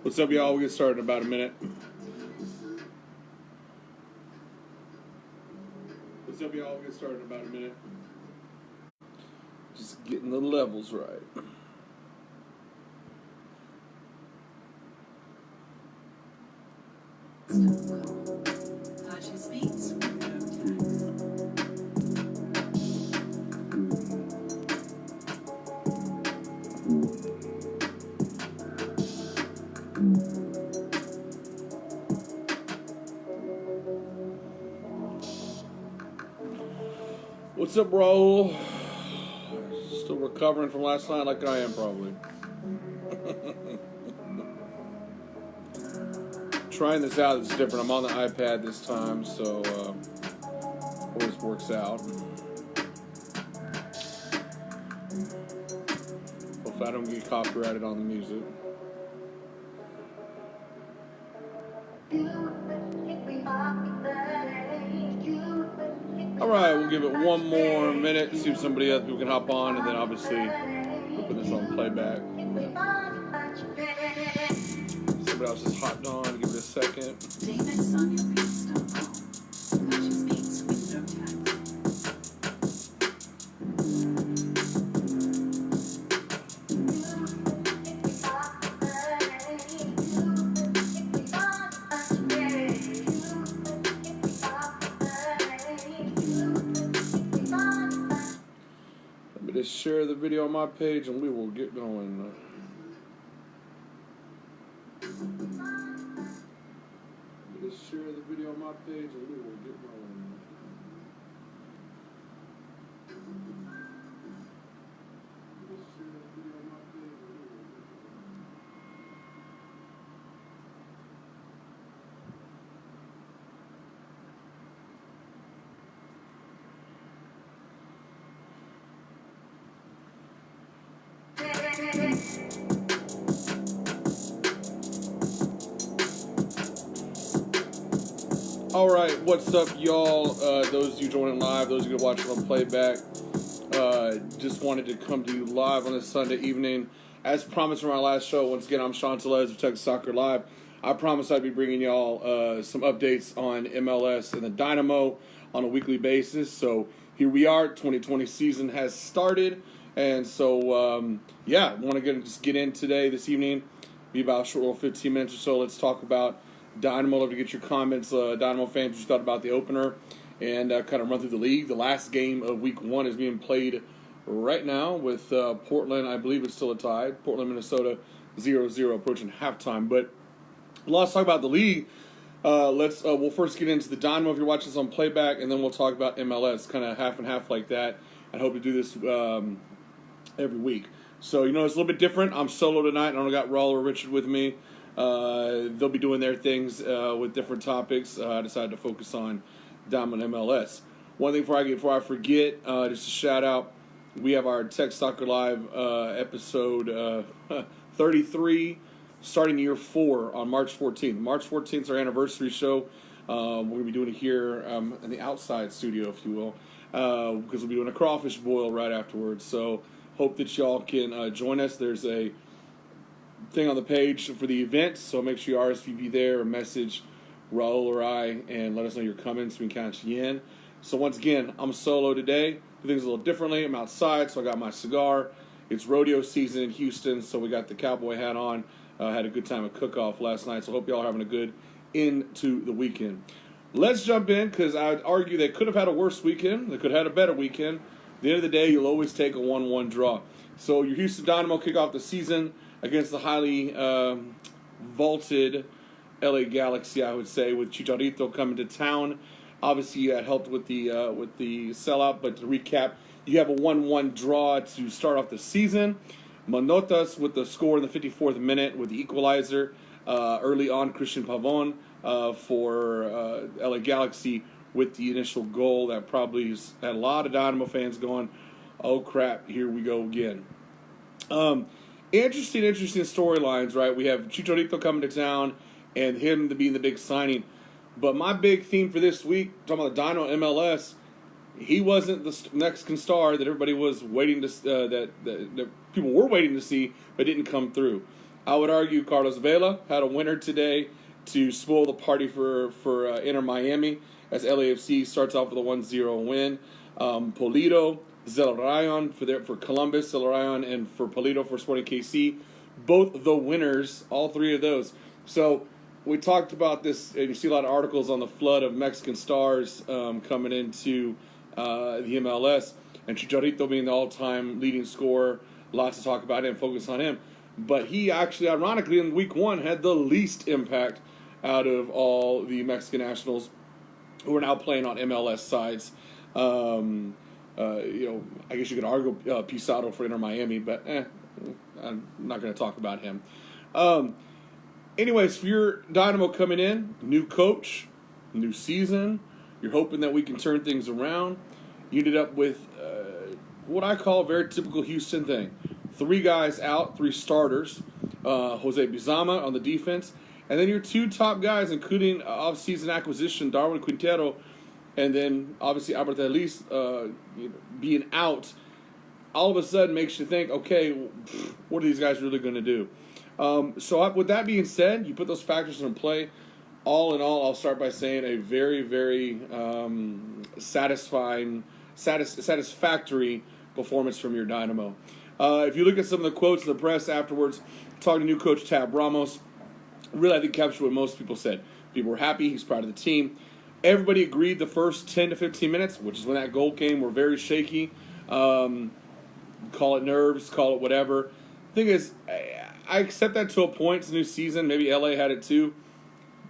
What's up, y'all? We'll get started in about a minute. What's up, y'all? We'll get started in about a minute. Just getting the levels right. Purchase fees with no tax. What's up, Raul? Still recovering from last night like I am, probably. Trying this out, it's different. I'm on the iPad this time, so always works out. Hope I don't get copyrighted on the music. Alright, we'll give it one more minute, see if somebody else people can hop on, and then obviously we'll put this on playback. Somebody else just hopped on, give it a second. Purchase fees with no tax. Let me just share the video on my page and we will get going. Let me just share the video on my page and we will get going. All right, what's up, y'all? Those of you joining live, those of you watching on playback, just wanted to come to you live on this Sunday evening. As promised from our last show, once again, I'm Sean Tellez of Texas Soccer Live. I promised I'd be bringing y'all some updates on MLS and the Dynamo on a weekly basis. So here we are, 2020 season has started. And so, yeah, I want to just get in today, this evening, be about a short little 15 minutes or so. Let's talk about Dynamo. Love to get your comments, Dynamo fans, what you thought about the opener, and kind of run through the league. The last game of week one is being played right now with Portland. I believe it's still a tie. Portland, Minnesota, 0-0, approaching halftime. But let's talk about the league. We'll first get into the Dynamo if you're watching this on playback, and then we'll talk about MLS, kind of half and half like that. I hope to do this every week. So, it's a little bit different. I'm solo tonight. I don't got Raul or Richard with me. They'll be doing their things with different topics. I decided to focus on Dynamo and MLS. One thing before I forget, just a shout out. We have our Tech Soccer Live episode 33, starting year 4 on March 14th. March 14th is our anniversary show. We're going to be doing it here in the outside studio, if you will, because we'll be doing a crawfish boil right afterwards. So hope that y'all can join us. There's a thing on the page for the event, so make sure you RSVP there or message Raul or I and let us know you're coming so we can count you in. So once again, I'm solo today. Do things a little differently. I'm outside, so I got my cigar. It's rodeo season in Houston, so we got the cowboy hat on. Had a good time at cook-off last night, so hope y'all are having a good into the weekend. Let's jump in, because I would argue they could have had a worse weekend. They could have had a better weekend. At the end of the day, you'll always take a 1-1 draw. So your Houston Dynamo kick off the season against the highly vaulted LA Galaxy, I would say, with Chicharito coming to town. Obviously, that helped with the sellout, but to recap, you have a 1-1 draw to start off the season. Manotas with the score in the 54th minute with the equalizer. Early on, Christian Pavon for LA Galaxy with the initial goal that probably had a lot of Dynamo fans going, oh crap, here we go again. Interesting storylines, right? We have Chicharito coming to town and him to be the big signing. But my big theme for this week, talking about the Dynamo MLS, he wasn't the Mexican star that everybody was waiting to that people were waiting to see, but didn't come through. I would argue Carlos Vela had a winner today to spoil the party for Inter Miami as LAFC starts off with a 1-0 win. Polito, Zelarayon for Columbus, Zelarayon, and for Polito for Sporting KC, both the winners, all three of those. So we talked about this, and you see a lot of articles on the flood of Mexican stars coming into the MLS, and Chicharito being the all-time leading scorer. Lots to talk about him, focus on him. But he actually, ironically, in week one, had the least impact out of all the Mexican nationals who are now playing on MLS sides. I guess you could argue Pizarro for Inter Miami, but I'm not going to talk about him. Anyways, for your Dynamo coming in, new coach, new season, you're hoping that we can turn things around. You ended up with what I call a very typical Houston thing. 3 guys out, 3 starters. Jose Bizama on the defense. And then your 2 top guys, including off-season acquisition, Darwin Quintero, and then obviously Albert Ellis being out, all of a sudden makes you think, okay, what are these guys really going to do? So with that being said, you put those factors in play. All in all, I'll start by saying a very, very satisfactory performance from your Dynamo. If you look at some of the quotes in the press afterwards, talking to new coach Tab Ramos, really I think captured what most people said. People were happy. He's proud of the team. Everybody agreed the first 10 to 15 minutes, which is when that goal came, were very shaky. Call it nerves, call it whatever. The thing is, I accept that to a point. It's a new season. Maybe LA had it too.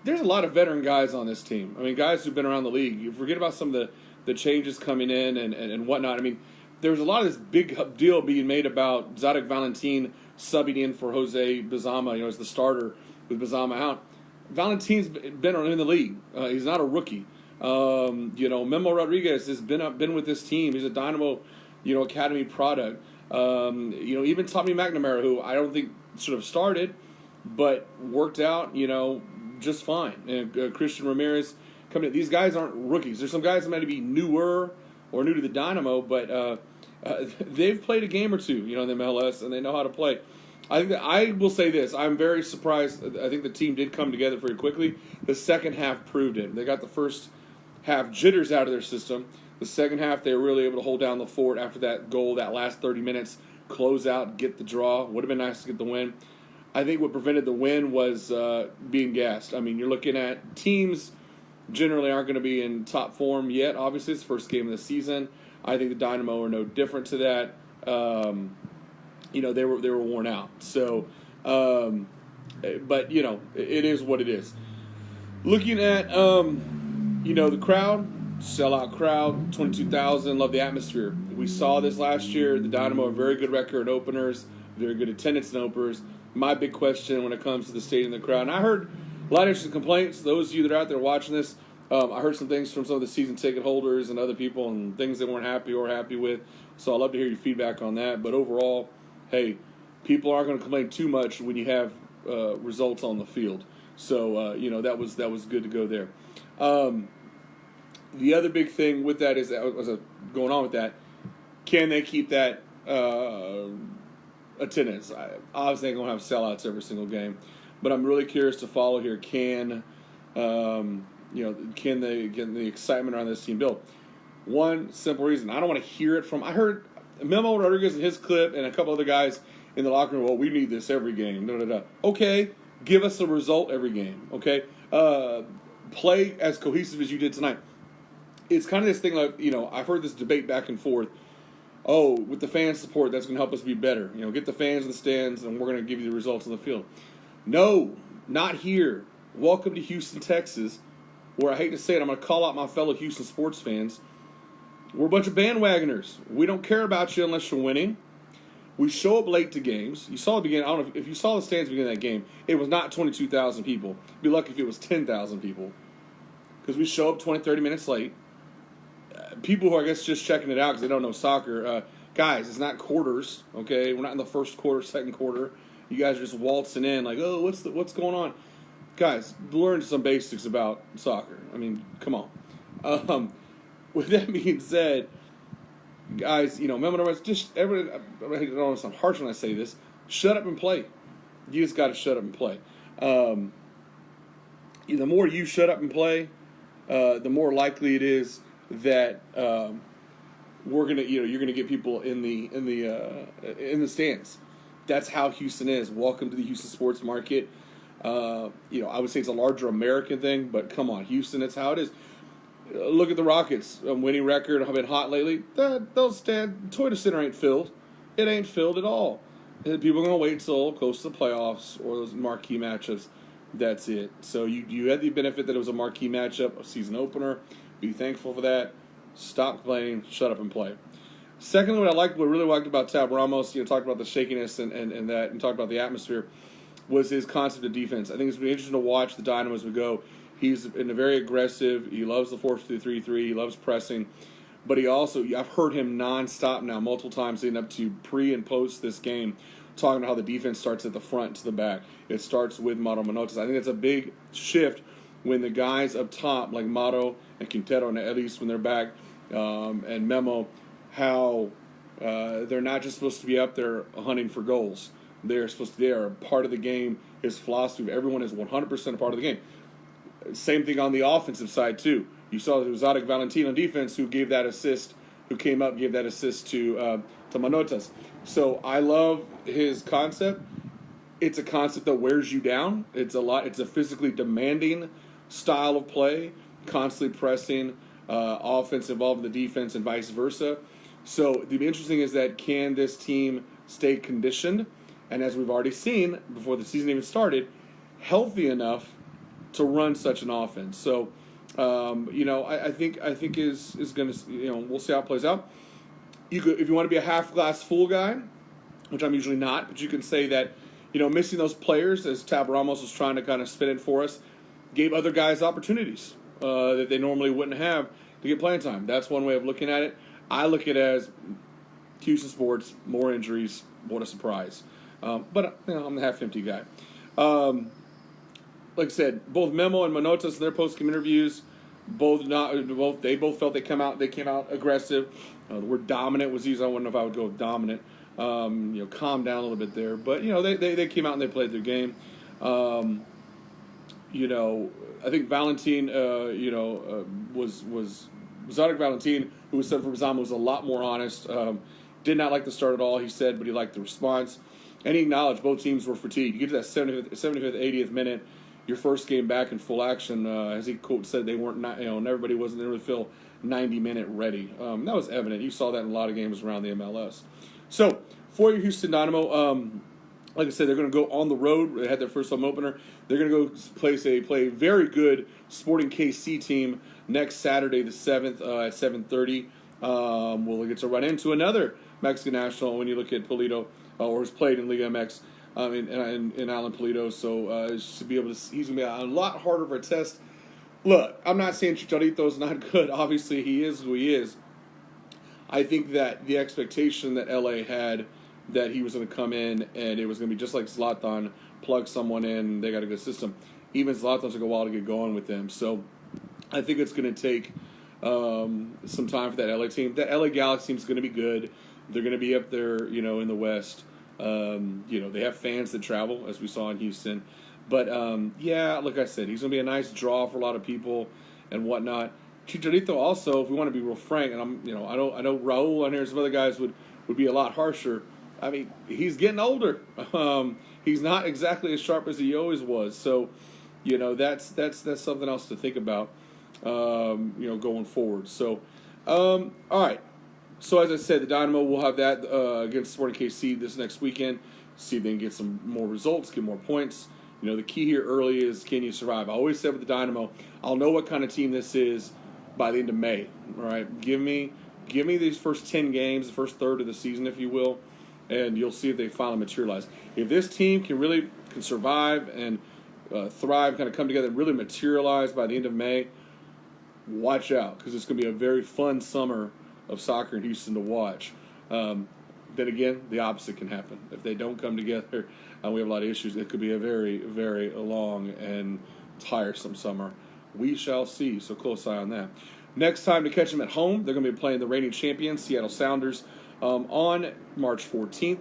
There's a lot of veteran guys on this team. I mean, guys who've been around the league. You forget about some of the changes coming in and whatnot. I mean, there was a lot of this big deal being made about Zadok Valentin subbing in for Jose Bizama, as the starter with Bizama out. Valentin's been in the league. He's not a rookie. Memo Rodriguez has been with this team. He's a Dynamo, academy product. Even Tommy McNamara, who I don't think should have started, but worked out, just fine. And Christian Ramirez coming in. These guys aren't rookies. There's some guys that might be newer or new to the Dynamo, but they've played a game or two, in the MLS, and they know how to play. I think that I will say this. I'm very surprised. I think the team did come together very quickly. The second half proved it. They got the first half jitters out of their system. The second half, they were really able to hold down the fort after that goal, that last 30 minutes, close out, get the draw. Would have been nice to get the win. I think what prevented the win was being gassed. I mean, you're looking at teams generally aren't going to be in top form yet. Obviously, it's the first game of the season. I think the Dynamo are no different to that. They were worn out. So, but it is what it is. Looking at the crowd, sellout crowd, 22,000. Love the atmosphere. We saw this last year. The Dynamo have a very good record in openers, very good attendance in openers. My big question when it comes to the stadium and the crowd, and I heard a lot of interesting complaints. Those of you that are out there watching this, I heard some things from some of the season ticket holders and other people and things they weren't happy or happy with. So I'd love to hear your feedback on that. But overall, hey, people aren't going to complain too much when you have results on the field. So, that was good to go there. The other big thing with that is, going on with that, can they keep that attendance? Obviously, they're going to have sellouts every single game. But I'm really curious to follow here. Can the excitement around this team build? One simple reason. I don't want to hear it from. I heard Memo Rodriguez in his clip and a couple other guys in the locker room. Well, we need this every game. Okay, give us a result every game. Okay, play as cohesive as you did tonight. It's kind of this thing like I've heard this debate back and forth. Oh, with the fan support, that's going to help us be better. Get the fans in the stands, and we're going to give you the results on the field. No, not here. Welcome to Houston, Texas, where I hate to say it, I'm going to call out my fellow Houston sports fans. We're a bunch of bandwagoners. We don't care about you unless you're winning. We show up late to games. You saw the beginning. I don't know if you saw the stands at the beginning of that game. It was not 22,000 people. Be lucky if it was 10,000 people. Because we show up 20, 30 minutes late. People who are, I guess, just checking it out because they don't know soccer. Guys, it's not quarters, okay? We're not in the first quarter, second quarter. You guys are just waltzing in like, oh, what's going on? Guys, learn some basics about soccer. I mean, come on. With that being said, guys, remember, just everybody, I don't know, I'm harsh when I say this. Shut up and play. You just got to shut up and play. The more you shut up and play, the more likely it is that you're gonna get people in the stands. That's how Houston is. Welcome to the Houston sports market. I would say it's a larger American thing, but come on, Houston, that's how it is. Look at the Rockets, winning record. Have been hot lately. They'll stand. Toyota Center ain't filled. It ain't filled at all. And people are going to wait till close to the playoffs or those marquee matchups. That's it. So you had the benefit that it was a marquee matchup, a season opener. Be thankful for that. Stop complaining. Shut up and play. Secondly, what I really liked about Tab Ramos, talked about the shakiness and that, and talked about the atmosphere, was his concept of defense. I think it's been interesting to watch the Dynamo as we go. He's in a very aggressive. He loves the 4-2-3-3. He loves pressing. But I've heard him nonstop now, multiple times leading up to pre and post this game, talking about how the defense starts at the front to the back. It starts with Mauro Manotas. I think it's a big shift when the guys up top, like Mauro and Quintero, and at least when they're back, and Memo, how they're not just supposed to be up there hunting for goals. They are part of the game. His philosophy, everyone is 100% a part of the game. Same thing on the offensive side, too. You saw it was Zadok Valentin on defense who gave that assist, who came up, gave that assist to Manotas. So I love his concept. It's a concept that wears you down. It's a physically demanding style of play, constantly pressing, offense involved in the defense, and vice versa. So the interesting is that can this team stay conditioned? And as we've already seen before the season even started, healthy enough to run such an offense. So. I think is going to, we'll see how it plays out. If you want to be a half glass full guy, which I'm usually not, but you can say that, missing those players, as Tab Ramos was trying to kind of spin it for us, gave other guys opportunities that they normally wouldn't have to get playing time. That's one way of looking at it. I look at it as Houston sports, more injuries, what a surprise. But I'm the half empty guy. Like I said, both Memo and Manotas in their post-game interviews, they both felt they came out aggressive. The word dominant was used. I wouldn't know if I would go with dominant. Calm down a little bit there, but they came out and they played their game. I think Valentin, was Zadok Valentin, who was sent from Zama, was a lot more honest. Did not like the start at all, he said, but he liked the response, and he acknowledged both teams were fatigued. You get to that 75th, 80th minute. Your first game back in full action, as he said, they weren't and everybody didn't really feel 90-minute ready. That was evident. You saw that in a lot of games around the MLS. So for your Houston Dynamo, like I said, they're going to go on the road. They had their first home opener. They're going to go play a very good Sporting KC team next Saturday, the 7th at 7:30. We'll get to run into another Mexican national when you look at Polito, or has played in Liga MX. In Alan Polito, so he's going to be a lot harder of a test. Look, I'm not saying Chicharito's not good. Obviously, he is who he is. I think that the expectation that LA had that he was going to come in and it was going to be just like Zlatan, plug someone in, they got a good system. Even Zlatan took a while to get going with them. So I think it's going to take some time for that LA team. That LA Galaxy team is going to be good. They're going to be up there, in the West. They have fans that travel, as we saw in Houston. But, like I said, he's going to be a nice draw for a lot of people and whatnot. Chicharito also, if we want to be real frank, and I know Raul on here and some other guys would be a lot harsher. I mean, he's getting older. He's not exactly as sharp as he always was. So, that's something else to think about, going forward. So, all right. So, as I said, the Dynamo will have that against Sporting KC this next weekend. See if they can get some more results, get more points. The key here early is, can you survive? I always said with the Dynamo, I'll know what kind of team this is by the end of May. All right, give me these first 10 games, the first third of the season, if you will, and you'll see if they finally materialize. If this team can survive and thrive, kind of come together and really materialize by the end of May, watch out, because it's going to be a very fun summer of soccer in Houston to watch. Then again, the opposite can happen. If they don't come together, we have a lot of issues. It could be a very, very long and tiresome summer. We shall see, so close eye on that. Next time to catch them at home, they're going to be playing the reigning champions, Seattle Sounders. on March 14th.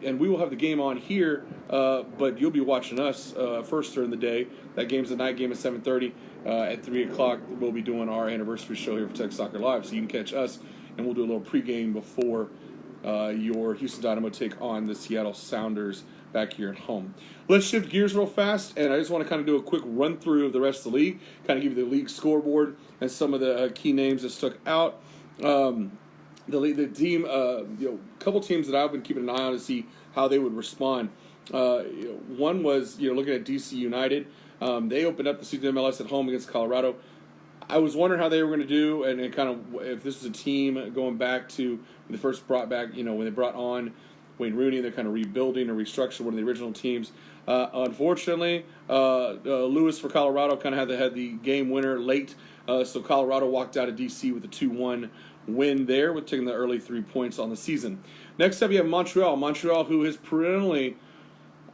And we will have the game on here, but you'll be watching us first during the day. That game's the night game at 7:30. At 3 o'clock, we'll be doing our anniversary show here for Tech Soccer Live, so you can catch us, and we'll do a little pregame before your Houston Dynamo take on the Seattle Sounders back here at home. Let's shift gears real fast, and I just want to kind of do a quick run-through of the rest of the league, kind of give you the league scoreboard and some of the key names that stuck out. The team, couple teams that I've been keeping an eye on to see how they would respond. One was, looking at DC United. They opened up the season MLS at home against Colorado. I was wondering how they were going to do, and kind of if this was a team going back to when they first brought back, when they brought on Wayne Rooney, they're kind of rebuilding or restructuring one of the original teams. Unfortunately, Lewis for Colorado kind of had the game winner late, so Colorado walked out of DC with a 2-1 win there, with taking the early 3 points on the season. Next up, you have Montreal. Montreal, who has perennially,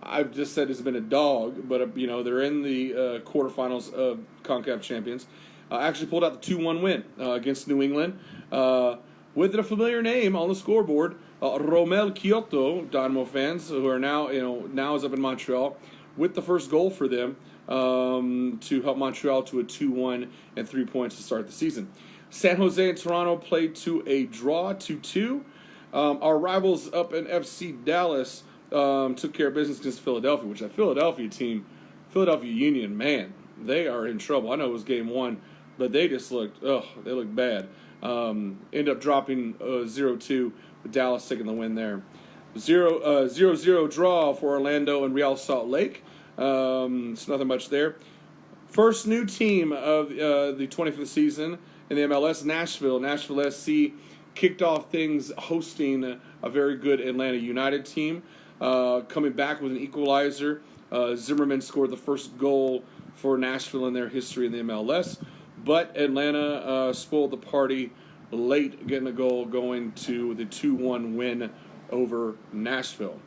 I've just said, has been a dog, but they're in the quarterfinals of CONCACAF Champions. Actually pulled out the 2-1 win against New England with a familiar name on the scoreboard, Romel Kyoto, Dynamo fans who are now is up in Montreal with the first goal for them to help Montreal to a 2-1 and 3 points to start the season. San Jose and Toronto played to a draw 2-2. Our rivals up in FC Dallas took care of business against Philadelphia, which that Philadelphia team, Philadelphia Union, man, they are in trouble. I know it was game one, but they just looked bad. End up dropping 0-2 with Dallas taking the win there. 0-0 draw for Orlando and Real Salt Lake. It's nothing much there. First new team of the 25th season in the MLS, Nashville. Nashville SC kicked off things hosting a very good Atlanta United team. Coming back with an equalizer. Zimmerman scored the first goal for Nashville in their history in the MLS. But Atlanta spoiled the party late, getting a goal going to the 2-1 win over Nashville.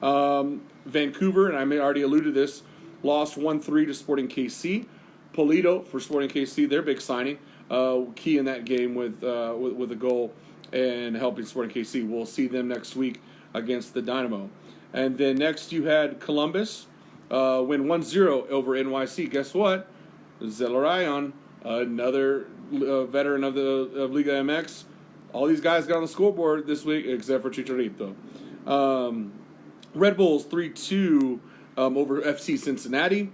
Vancouver, and I already alluded to this, lost 1-3 to Sporting KC. Polito for Sporting KC, their big signing, key in that game with a goal and helping Sporting KC. We'll see them next week against the Dynamo. And then next you had Columbus win 1-0 over NYC. Guess what? Zelarayan, another veteran of Liga MX. All these guys got on the scoreboard this week except for Chicharito. Red Bulls 3-2 over FC Cincinnati.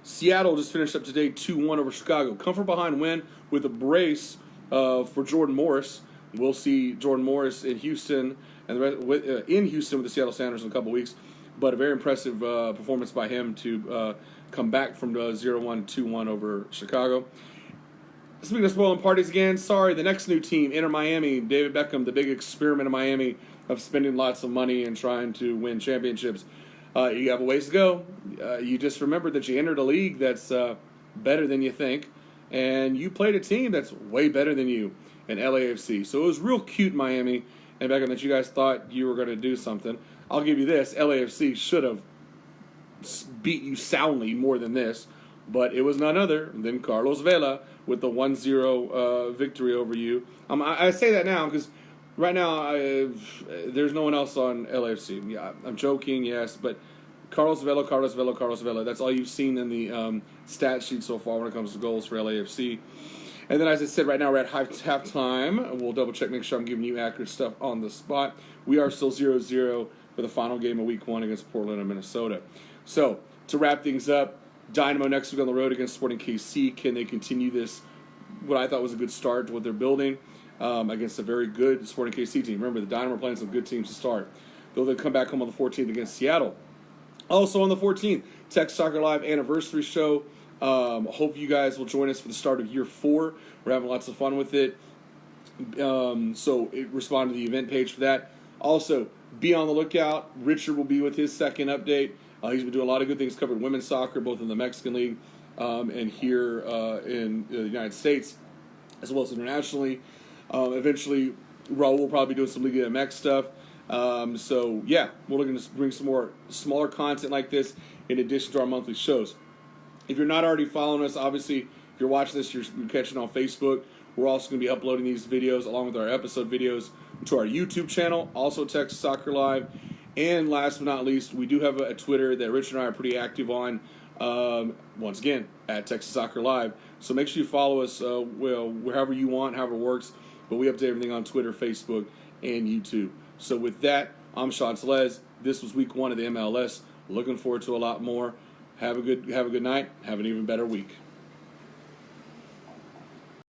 Seattle just finished up today 2-1 over Chicago. Come from behind win with a brace for Jordan Morris. We'll see Jordan Morris in Houston and with the Seattle Sounders in a couple weeks. But a very impressive performance by him to come back from 0-1, 2-1 over Chicago. Speaking of spoiling parties again, sorry, the next new team, Inter Miami, David Beckham, the big experiment in Miami of spending lots of money and trying to win championships. You have a ways to go. You just remember that you entered a league that's better than you think, and you played a team that's way better than you in LAFC. So it was real cute, Miami, and Beckham, that you guys thought you were going to do something. I'll give you this. LAFC should have beat you soundly more than this, but it was none other than Carlos Vela with the 1-0 victory over you. I say that now because right now there's no one else on LAFC. Yeah, I'm joking, yes, but Carlos Vela. That's all you've seen in the stat sheet so far when it comes to goals for LAFC. And then, as I said, right now we're at halftime. We'll double-check, make sure I'm giving you accurate stuff on the spot. We are still 0-0 for the final game of Week 1 against Portland and Minnesota. So, to wrap things up, Dynamo next week on the road against Sporting KC. Can they continue this, what I thought was a good start to what they're building, against a very good Sporting KC team? Remember, the Dynamo are playing some good teams to start. They'll come back home on the 14th against Seattle. Also on the 14th, Tech Soccer Live anniversary show. Hope you guys will join us for the start of year 4. We're having lots of fun with it. So respond to the event page for that. Also, be on the lookout. Richard will be with his second update. He's been doing a lot of good things covering women's soccer, both in the Mexican League and here in the United States, as well as internationally. Eventually, Raul will probably be doing some Liga MX stuff. So, yeah, we're looking to bring some more smaller content like this in addition to our monthly shows. If you're not already following us, obviously, if you're watching this, you're catching on Facebook. We're also going to be uploading these videos along with our episode videos to our YouTube channel, also Texas Soccer Live. And last but not least, we do have a Twitter that Rich and I are pretty active on, once again, at Texas Soccer Live. So make sure you follow us wherever you want, however it works. But we update everything on Twitter, Facebook, and YouTube. So with that, I'm Sean Tellez. This was week 1 of the MLS. Looking forward to a lot more. Have a good night. Have an even better week.